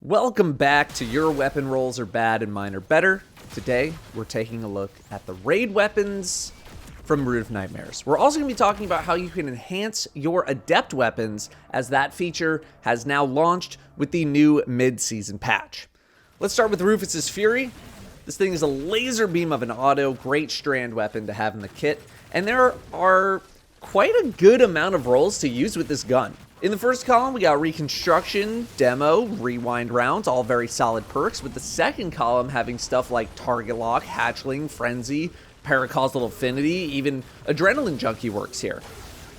Welcome back to Your Weapon Rolls Are Bad and Mine Are Better. Today, we're taking a look at the raid weapons from Root of Nightmares. We're also going to be talking about how you can enhance your Adept weapons, as that feature has now launched with the new mid-season patch. Let's start with Rufus's Fury. This thing is a laser beam of an auto, great strand weapon to have in the kit, and there are quite a good amount of rolls to use with this gun. In the first column, we got Reconstruction, Demo, Rewind Rounds, all very solid perks, with the second column having stuff like Target Lock, Hatchling, Frenzy, Paracausal Affinity, even Adrenaline Junkie works here.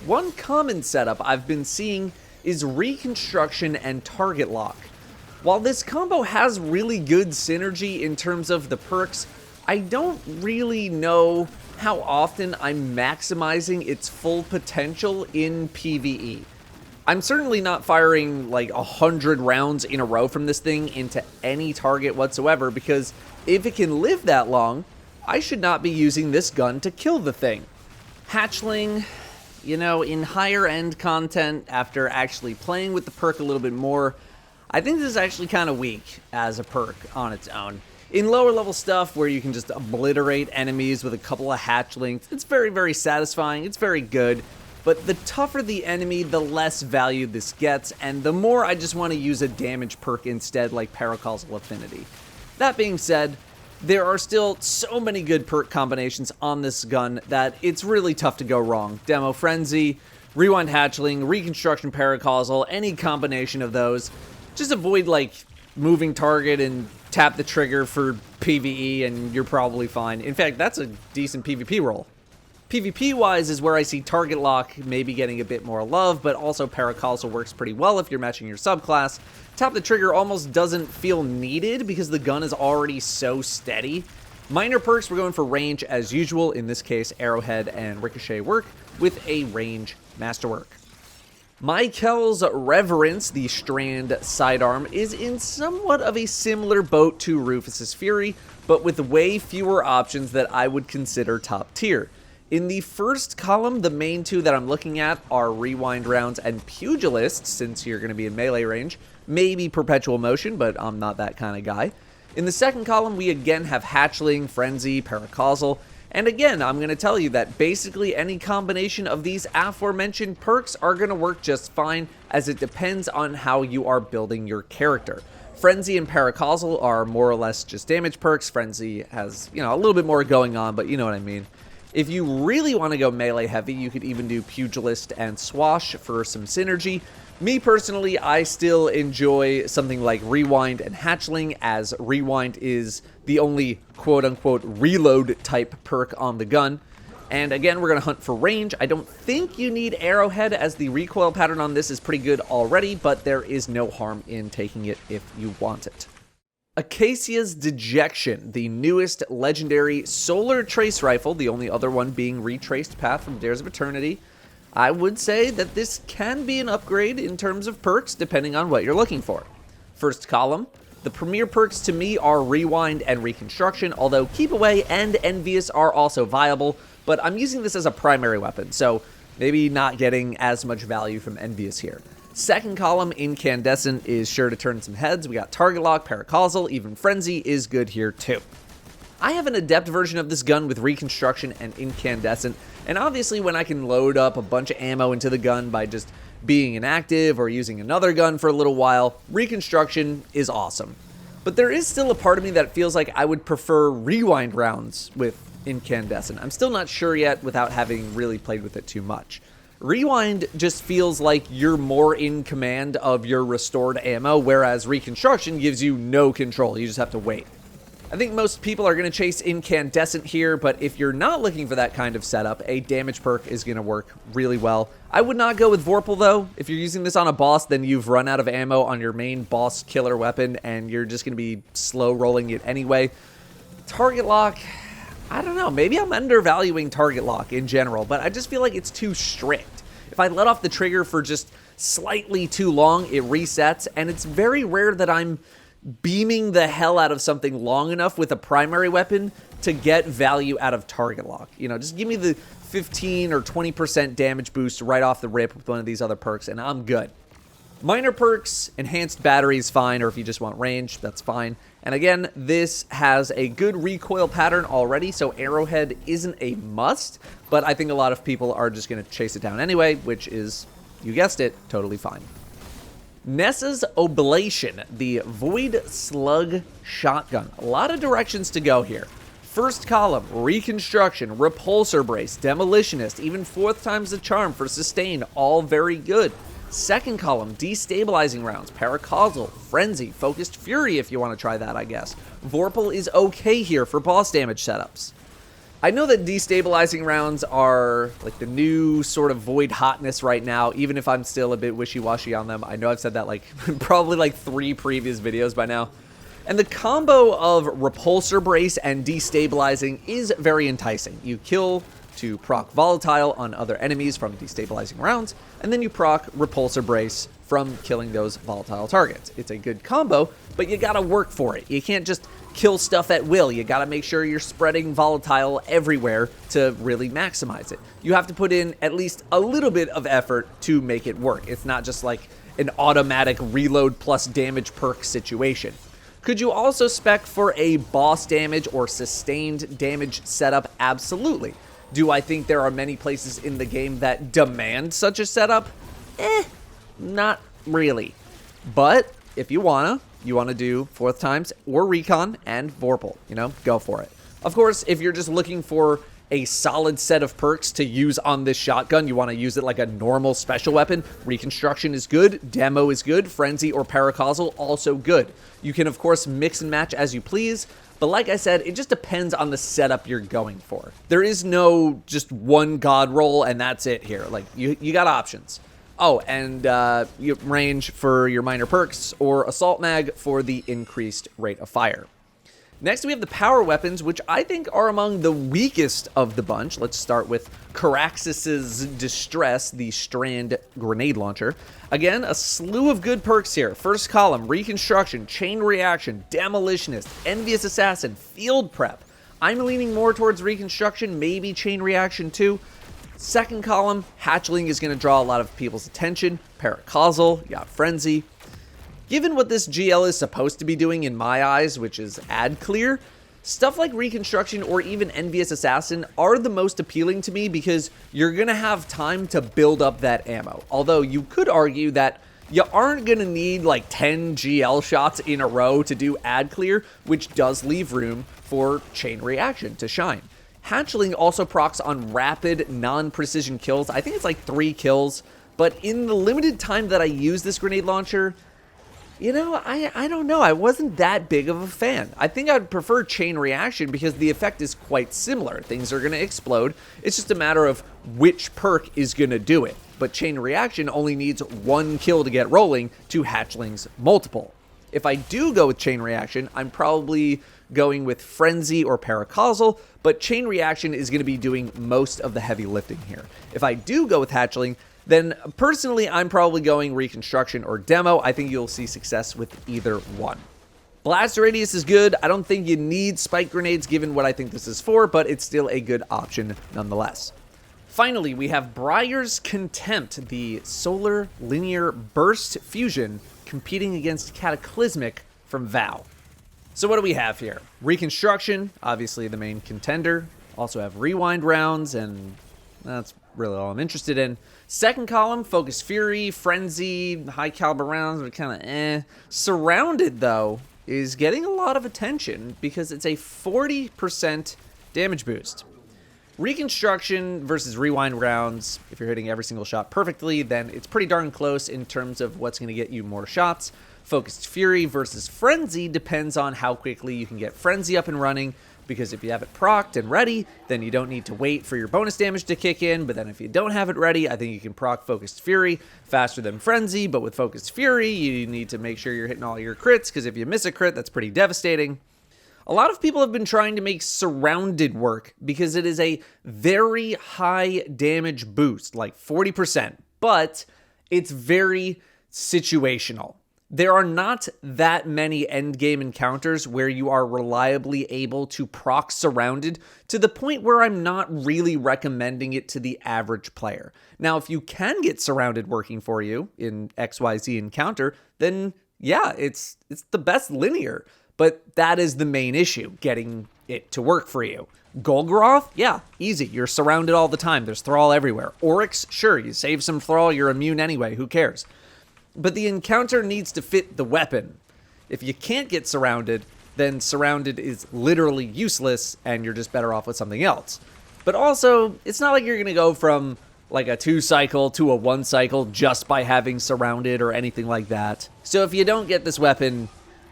One common setup I've been seeing is Reconstruction and Target Lock. While this combo has really good synergy in terms of the perks, I don't really know how often I'm maximizing its full potential in PvE. I'm certainly not firing like 100 rounds in a row from this thing into any target whatsoever, because if it can live that long, I should not be using this gun to kill the thing. Hatchling, you know, in higher end content, after actually playing with the perk a little bit more, I think this is actually kind of weak as a perk on its own. In lower level stuff where you can just obliterate enemies with a couple of hatchlings, it's very, very satisfying, it's very good. But the tougher the enemy, the less value this gets, and the more I just want to use a damage perk instead, like Paracausal Affinity. That being said, there are still so many good perk combinations on this gun that it's really tough to go wrong. Demo Frenzy, Rewind Hatchling, Reconstruction Paracausal, any combination of those. Just avoid like moving target and tap the trigger for PvE and you're probably fine. In fact, that's a decent PvP roll. PvP-wise is where I see Target Lock maybe getting a bit more love, but also Paracausal works pretty well if you're matching your subclass. Tap the trigger almost doesn't feel needed because the gun is already so steady. Minor perks, we're going for range as usual. In this case, Arrowhead and Ricochet work with a range masterwork. Mykel's Reverence, the strand sidearm, is in somewhat of a similar boat to Rufus's Fury, but with way fewer options that I would consider top tier. In the first column, the main two that I'm looking at are Rewind Rounds and Pugilist, since you're going to be in melee range. Maybe Perpetual Motion, but I'm not that kind of guy. In the second column, we again have Hatchling, Frenzy, Paracausal, and again, I'm going to tell you that basically any combination of these aforementioned perks are going to work just fine, as it depends on how you are building your character. Frenzy and Paracausal are more or less just damage perks. Frenzy has, you know, a little bit more going on, but you know what I mean. If you really want to go melee heavy, you could even do Pugilist and Swash for some synergy. Me personally, I still enjoy something like Rewind and Hatchling, as Rewind is the only quote-unquote reload type perk on the gun. And again, we're going to hunt for range. I don't think you need Arrowhead, as the recoil pattern on this is pretty good already, but there is no harm in taking it if you want it. Acasia's Dejection, the newest legendary solar trace rifle, the only other one being Retraced Path from Dares of Eternity. I would say that this can be an upgrade in terms of perks, depending on what you're looking for. First column, the premier perks to me are Rewind and Reconstruction, although Keep Away and Envious are also viable, but I'm using this as a primary weapon, so maybe not getting as much value from Envious here. Second column, Incandescent, is sure to turn some heads. We got Target Lock, Paracausal, even Frenzy is good here too. I have an Adept version of this gun with Reconstruction and Incandescent, and obviously when I can load up a bunch of ammo into the gun by just being inactive or using another gun for a little while, Reconstruction is awesome. But there is still a part of me that feels like I would prefer Rewind Rounds with Incandescent. I'm still not sure yet without having really played with it too much. Rewind just feels like you're more in command of your restored ammo, whereas Reconstruction gives you no control. You just have to wait. I think most people are going to chase Incandescent here, but if you're not looking for that kind of setup, a damage perk is going to work really well. I would not go with Vorpal though. If you're using this on a boss, then you've run out of ammo on your main boss killer weapon, and you're just going to be slow rolling it anyway. Target Lock, I don't know, maybe I'm undervaluing Target Lock in general, but I just feel like it's too strict. If I let off the trigger for just slightly too long, it resets, and it's very rare that I'm beaming the hell out of something long enough with a primary weapon to get value out of Target Lock. You know, just give me the 15 or 20% damage boost right off the rip with one of these other perks, and I'm good. Minor perks, enhanced battery is fine, or if you just want range, that's fine. And again, this has a good recoil pattern already, so arrowhead isn't a must, but I think a lot of people are just going to chase it down anyway, which is, you guessed it, totally fine. Nessa's Oblation, the Void Slug Shotgun. A lot of directions to go here. First column, Reconstruction, Repulsor Brace, Demolitionist, even fourth time's the charm for sustain, all very good. Second column, Destabilizing Rounds, Paracausal, Frenzy, Focused Fury if you want to try that, I guess. Vorpal is okay here for boss damage setups. I know that Destabilizing Rounds are like the new sort of void hotness right now, even if I'm still a bit wishy-washy on them. I know I've said that like probably like 3 previous videos by now. And the combo of Repulsor Brace and Destabilizing is very enticing. You kill to proc Volatile on other enemies from Destabilizing Rounds, and then you proc Repulsor Brace from killing those volatile targets. It's a good combo, but you gotta work for it. You can't just kill stuff at will. You gotta make sure you're spreading Volatile everywhere to really maximize it. You have to put in at least a little bit of effort to make it work. It's not just like an automatic reload plus damage perk situation. Could you also spec for a boss damage or sustained damage setup? Absolutely. Do I think there are many places in the game that demand such a setup? Not really. But if you wanna do fourth times or recon and Vorpal, you know, go for it. Of course, if you're just looking for a solid set of perks to use on this shotgun, you want to use it like a normal special weapon, Reconstruction is good, Demo is good, Frenzy or Paracausal also good. You can of course mix and match as you please, but like I said, it just depends on the setup you're going for. There is no just one god roll and that's it here. Like you got options. Oh, and you range for your minor perks or Assault Mag for the increased rate of fire. Next, we have the power weapons, which I think are among the weakest of the bunch. Let's start with Koraxis' Distress, the Strand Grenade Launcher. Again, a slew of good perks here. First column, Reconstruction, Chain Reaction, Demolitionist, Envious Assassin, Field Prep. I'm leaning more towards Reconstruction, maybe Chain Reaction too. Second column, Hatchling is going to draw a lot of people's attention. Paracausal, you got Frenzy. Given what this GL is supposed to be doing in my eyes, which is ad clear, stuff like Reconstruction or even Envious Assassin are the most appealing to me because you're going to have time to build up that ammo. Although you could argue that you aren't going to need like 10 GL shots in a row to do ad clear, which does leave room for Chain Reaction to shine. Hatchling also procs on rapid, non-precision kills. I think it's like 3 kills, but in the limited time that I use this grenade launcher, you know, I don't know. I wasn't that big of a fan. I think I'd prefer Chain Reaction because the effect is quite similar. Things are going to explode. It's just a matter of which perk is going to do it. But Chain Reaction only needs 1 kill to get rolling to Hatchling's multiple. If I do go with Chain Reaction, I'm probably going with Frenzy or Paracausal, but Chain Reaction is going to be doing most of the heavy lifting here. If I do go with Hatchling, then personally, I'm probably going Reconstruction or Demo. I think you'll see success with either one. Blast Radius is good. I don't think you need Spike Grenades given what I think this is for, but it's still a good option nonetheless. Finally, we have Briar's Contempt, the Solar Linear Burst Fusion, competing against Cataclysmic from Vow. So what do we have here? Reconstruction, obviously the main contender. Also have Rewind Rounds, and that's really all I'm interested in. Second column, Focus Fury, Frenzy, High Caliber Rounds, but kind of Surrounded, though, is getting a lot of attention because it's a 40% damage boost. Reconstruction versus Rewind Rounds, if you're hitting every single shot perfectly, then it's pretty darn close in terms of what's going to get you more shots. Focused Fury versus Frenzy depends on how quickly you can get Frenzy up and running, because if you have it procced and ready, then you don't need to wait for your bonus damage to kick in. But then if you don't have it ready, I think you can proc Focused Fury faster than Frenzy. But with Focused Fury, you need to make sure you're hitting all your crits, because if you miss a crit, that's pretty devastating. A lot of people have been trying to make Surrounded work because it is a very high damage boost, like 40%, but it's very situational. There are not that many endgame encounters where you are reliably able to proc Surrounded to the point where I'm not really recommending it to the average player. Now, if you can get Surrounded working for you in XYZ encounter, then yeah, it's the best linear. But that is the main issue, getting it to work for you. Golgoroth? Yeah, easy. You're surrounded all the time. There's Thrall everywhere. Oryx? Sure, you save some Thrall, you're immune anyway. Who cares? But the encounter needs to fit the weapon. If you can't get Surrounded, then Surrounded is literally useless and you're just better off with something else. But also, it's not like you're going to go from like a 2-cycle to a 1-cycle just by having Surrounded or anything like that. So if you don't get this weapon,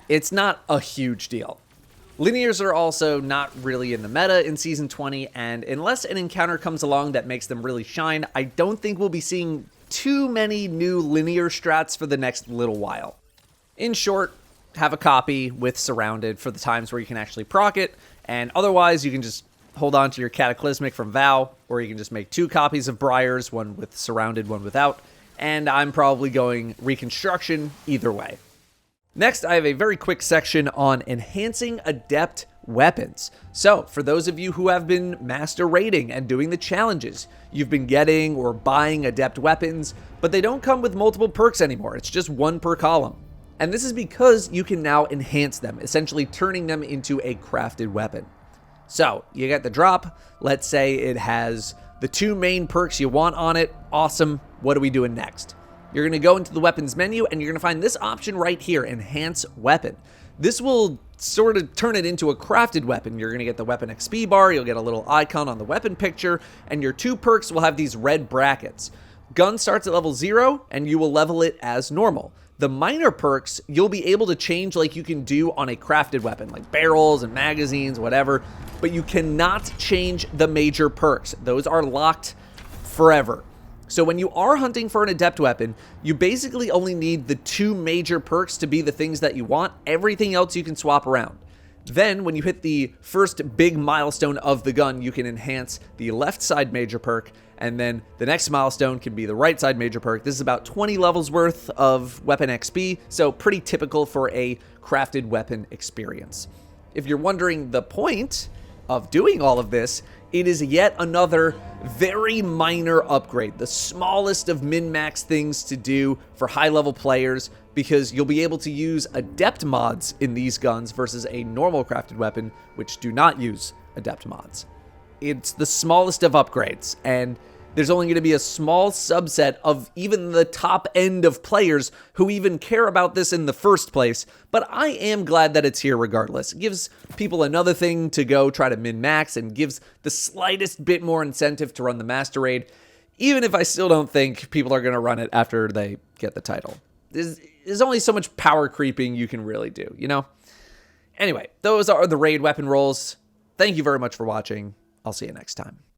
it's not a huge deal. Linears are also not really in the meta in Season 20, and unless an encounter comes along that makes them really shine, I don't think we'll be seeing too many new linear strats for the next little while. In short, have a copy with Surrounded for the times where you can actually proc it, and otherwise you can just hold on to your Cataclysmic from Vow, or you can just make 2 copies of Briars, one with Surrounded, one without, and I'm probably going Reconstruction either way. Next, I have a very quick section on enhancing Adept weapons. So, for those of you who have been master raiding and doing the challenges, you've been getting or buying Adept weapons, but they don't come with multiple perks anymore. It's just 1 per column. And this is because you can now enhance them, essentially turning them into a crafted weapon. So, you get the drop. Let's say it has the 2 main perks you want on it. Awesome. What are we doing next? You're going to go into the weapons menu and you're going to find this option right here, Enhance Weapon. This will sort of turn it into a crafted weapon. You're going to get the weapon XP bar, you'll get a little icon on the weapon picture, and your 2 perks will have these red brackets. Gun starts at level 0, and you will level it as normal. The minor perks, you'll be able to change like you can do on a crafted weapon, like barrels and magazines, whatever, but you cannot change the major perks. Those are locked forever. So when you are hunting for an Adept weapon, you basically only need the 2 major perks to be the things that you want. Everything else you can swap around. Then, when you hit the first big milestone of the gun, you can enhance the left side major perk, and then the next milestone can be the right side major perk. This is about 20 levels worth of weapon XP, so pretty typical for a crafted weapon experience. If you're wondering the point of doing all of this, it is yet another very minor upgrade, the smallest of min-max things to do for high-level players, because you'll be able to use Adept mods in these guns versus a normal crafted weapon, which do not use Adept mods. It's the smallest of upgrades, and there's only going to be a small subset of even the top end of players who even care about this in the first place, but I am glad that it's here regardless. It gives people another thing to go try to min-max and gives the slightest bit more incentive to run the Master Raid, even if I still don't think people are going to run it after they get the title. There's only so much power creeping you can really do, you know? Anyway, those are the raid weapon rolls. Thank you very much for watching. I'll see you next time.